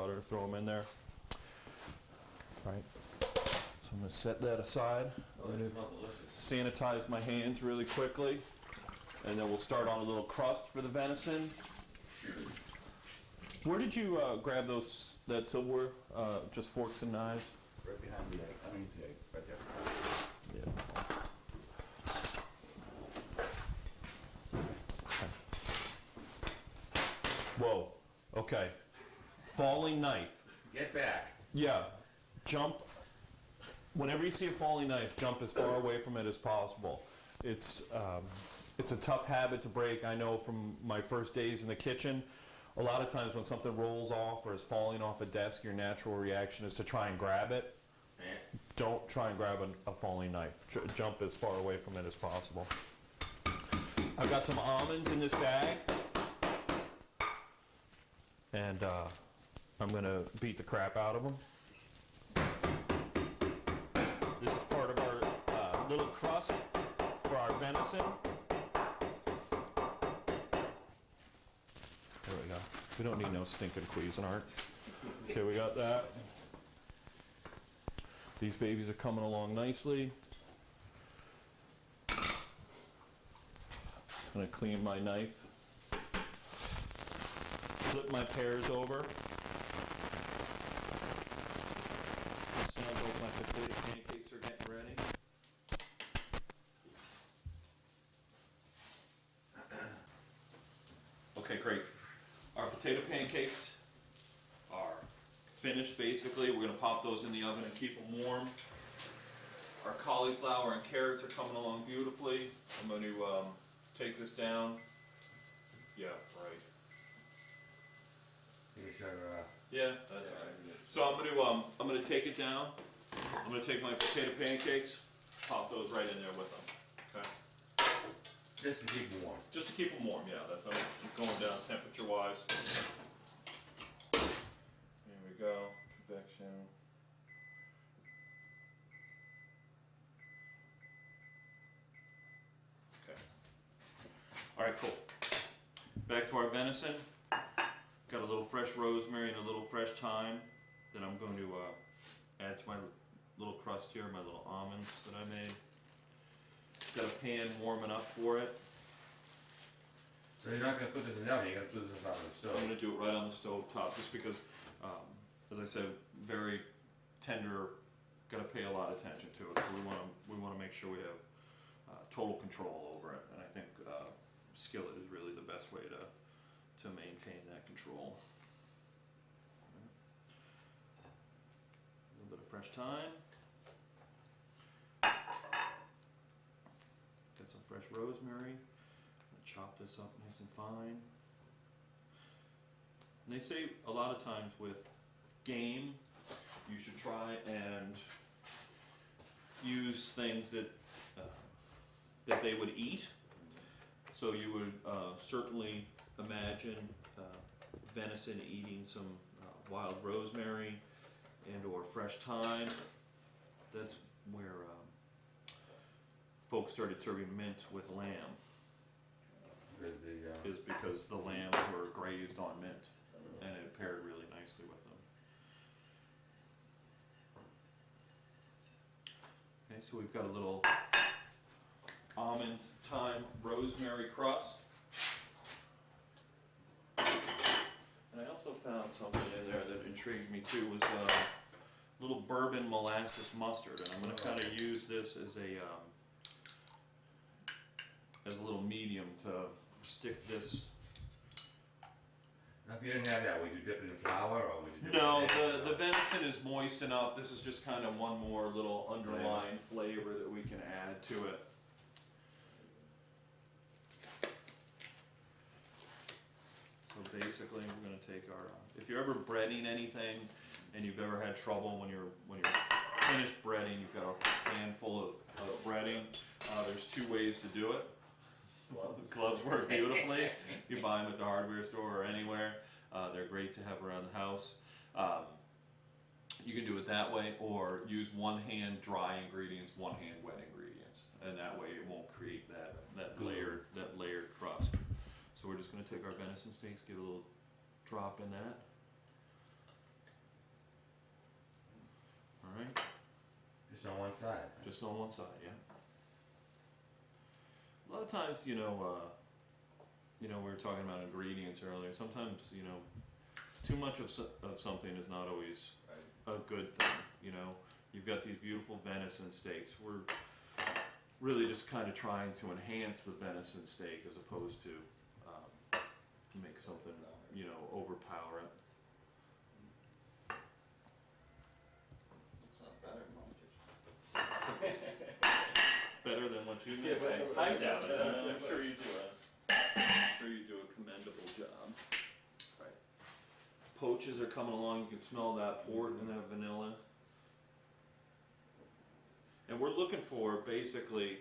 butter, throw them in there. Right. So I'm going to set that aside. I'm going to sanitize my hands really quickly, and then we'll start on a little crust for the venison. Where did you grab that silverware? Just forks and knives? Right behind the egg. I mean the egg, right there. Yeah. Whoa. Okay. Falling knife. Get back. Yeah. Jump. Whenever you see a falling knife, jump as far away from it as possible. It's a tough habit to break. I know from my first days in the kitchen, a lot of times when something rolls off or is falling off a desk, your natural reaction is to try and grab it. Don't try and grab a falling knife. Jump as far away from it as possible. I've got some almonds in this bag, and I'm going to beat the crap out of them. This is part of our little crust for our venison. There we go. We don't need no stinking Cuisinart. Okay, we got that. These babies are coming along nicely. I'm gonna clean my knife. Flip my pears over. Sounds like my potato pancakes are getting ready. Okay, great. Our potato pancakes are finished basically. We're gonna pop those in the oven and keep them warm. Our cauliflower and carrots are coming along beautifully. I'm going to take this down. Yeah, right. Yeah, that's right. So I'm gonna take it down. I'm gonna take my potato pancakes, pop those right in there with them. Okay. Just to keep them warm. Just to keep them warm. Yeah, that's I'm going down temperature wise. There we go. Convection. Okay. All right, cool. Back to our venison. Got a little fresh rosemary and a little fresh thyme that I'm going to add to my little crust here, my little almonds that I made. Got a pan warm enough for it. So you're not going to put this in the oven, you're going to put this on the stove? I'm going to do it right on the stove top just because, as I said, very tender, got to pay a lot of attention to it. So we want to make sure we have total control over it. And I think skillet is really the best way to maintain that control. A little bit of fresh thyme. Got some fresh rosemary. I'm gonna chop this up nice and fine. And they say a lot of times with game, you should try and use things that they would eat. So you would certainly imagine venison eating some wild rosemary and or fresh thyme. That's where folks started serving mint with lamb. Is because the lambs were grazed on mint and it paired really nicely with them. Okay, so we've got a little almond, thyme, rosemary crust. And I also found something in there that intrigued me too, was a little bourbon molasses mustard, and I'm going to kind of use this as a little medium to stick this. Now, if you didn't have that, would you dip it in flour or would you dip No, it in the venison is moist enough. This is just kind of one more little underlying flavor that we can add to it. So basically, we're going to take our. If you're ever breading anything, and you've ever had trouble when you're finished breading, you've got a handful of breading. There's two ways to do it. Gloves work beautifully. You buy them at the hardware store or anywhere. They're great to have around the house. You can do it that way, or use one hand dry ingredients, one hand wet ingredients, and that way it won't create that layered crust. So we're just going to take our venison steaks, get a little drop in that. one side. Just on one side, yeah. A lot of times, you know, we were talking about ingredients earlier. Sometimes, you know, too much of something is not always a good thing. You know, you've got these beautiful venison steaks. We're really just kind of trying to enhance the venison steak as opposed to make something, you know, overpower it. It's not better than my kitchen. Better than what you Yeah, make. but- I doubt it. I'm sure you do a commendable job. Right. Poaches are coming along. You can smell that port and that vanilla. And we're looking for, basically,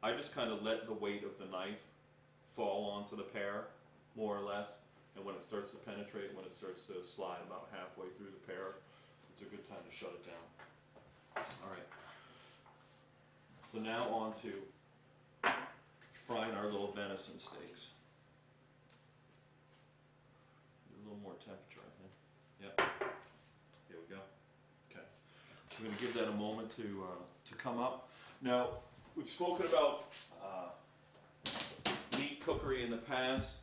I just kind of let the weight of the knife fall onto the pear, more or less. And when it starts to penetrate, when it starts to slide about halfway through the pear, it's a good time to shut it down. All right. So now on to frying our little venison steaks. A little more temperature, I think. Yep. Here we go. Okay. We're going to give that a moment to come up. Now, we've spoken about meat cookery in the past,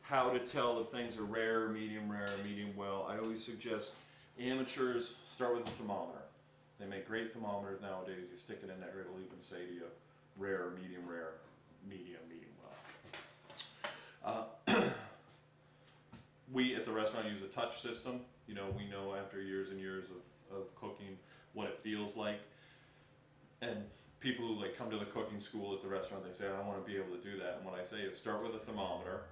how to tell if things are rare, medium well. I always suggest amateurs start with a thermometer. They make great thermometers nowadays. You stick it in there, it'll even say to you rare, medium well. We at the restaurant use a touch system. You know, we know after years and years of cooking what it feels like. And people who like come to the cooking school at the restaurant, they say, I want to be able to do that. And what I say is start with a thermometer,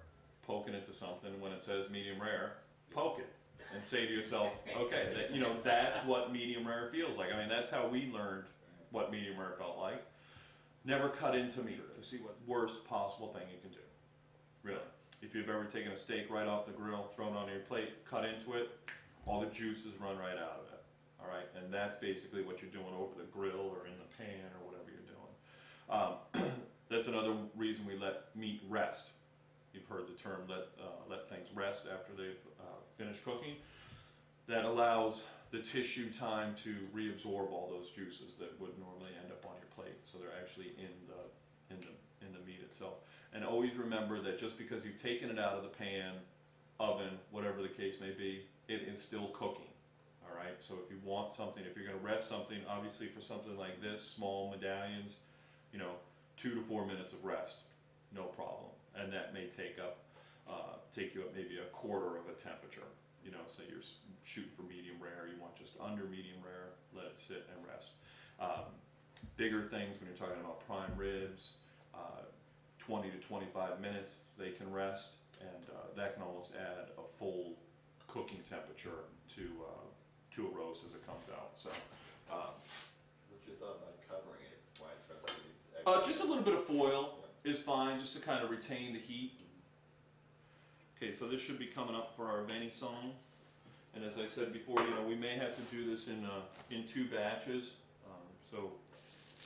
poke it into something. When it says medium rare, poke it. And say to yourself, okay, that, you know, that's what medium rare feels like. I mean, that's how we learned what medium rare felt like. Never cut into meat to see what worst possible thing you can do. Really. If you've ever taken a steak right off the grill, thrown it on your plate, cut into it, all the juices run right out of it. All right, and that's basically what you're doing over the grill or in the pan or whatever you're doing. That's another reason we let meat rest. You've heard the term let things rest after they've finished cooking. That allows the tissue time to reabsorb all those juices that would normally end up on your plate. So they're actually in the meat itself. And always remember that just because you've taken it out of the pan, oven, whatever the case may be, it is still cooking. All right. So if you want something, if you're going to rest something, obviously for something like this, small medallions, you know, 2 to 4 minutes of rest, no problem. And that may take you up maybe a quarter of a temperature. You know, say you're shooting for medium rare, you want just under medium rare, let it sit and rest. Bigger things when you're talking about prime ribs, 20 to 25 minutes they can rest, and that can almost add a full cooking temperature to a roast as it comes out. So. What's your thought about covering it? Why it's Just a little bit of foil is fine, just to kind of retain the heat. Okay, so this should be coming up for our venison, and as I said before, you know, we may have to do this in 2 batches. So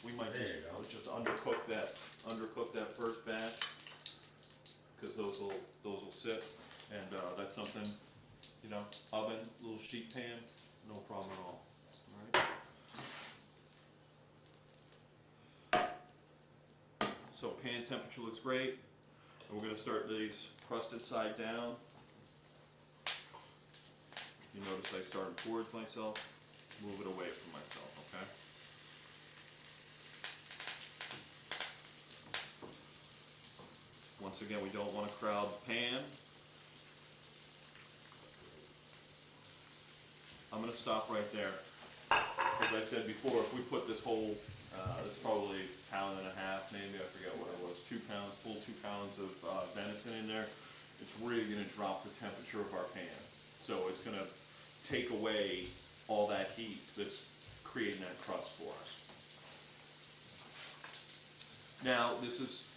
we might just undercook that first batch, because those will sit, and that's something, you know, oven, little sheet pan, no problem at all. All right. So pan temperature looks great. And we're going to start these crusted side down. You notice I started towards myself, move it away from myself, okay? Once again, we don't want to crowd the pan. I'm going to stop right there. As I said before, if we put this whole, it's probably a pound and a half, maybe, I forget what it was, 2 pounds, full 2 pounds of venison in there, it's really going to drop the temperature of our pan. So it's going to take away all that heat that's creating that crust for us. Now, this is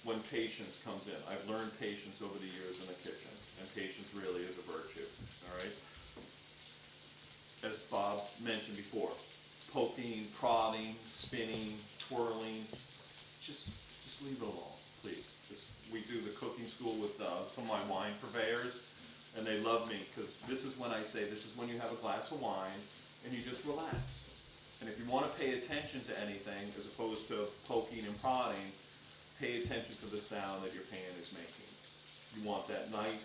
when patience comes in. I've learned patience over the years in the kitchen, and patience really is a virtue, all right? As Bob mentioned before, poking, prodding, spinning, twirling, just leave it alone, please. We do the cooking school with some of my wine purveyors, and they love me, because this is when I say, this is when you have a glass of wine, and you just relax. And if you wanna pay attention to anything, as opposed to poking and prodding, pay attention to the sound that your pan is making. You want that nice,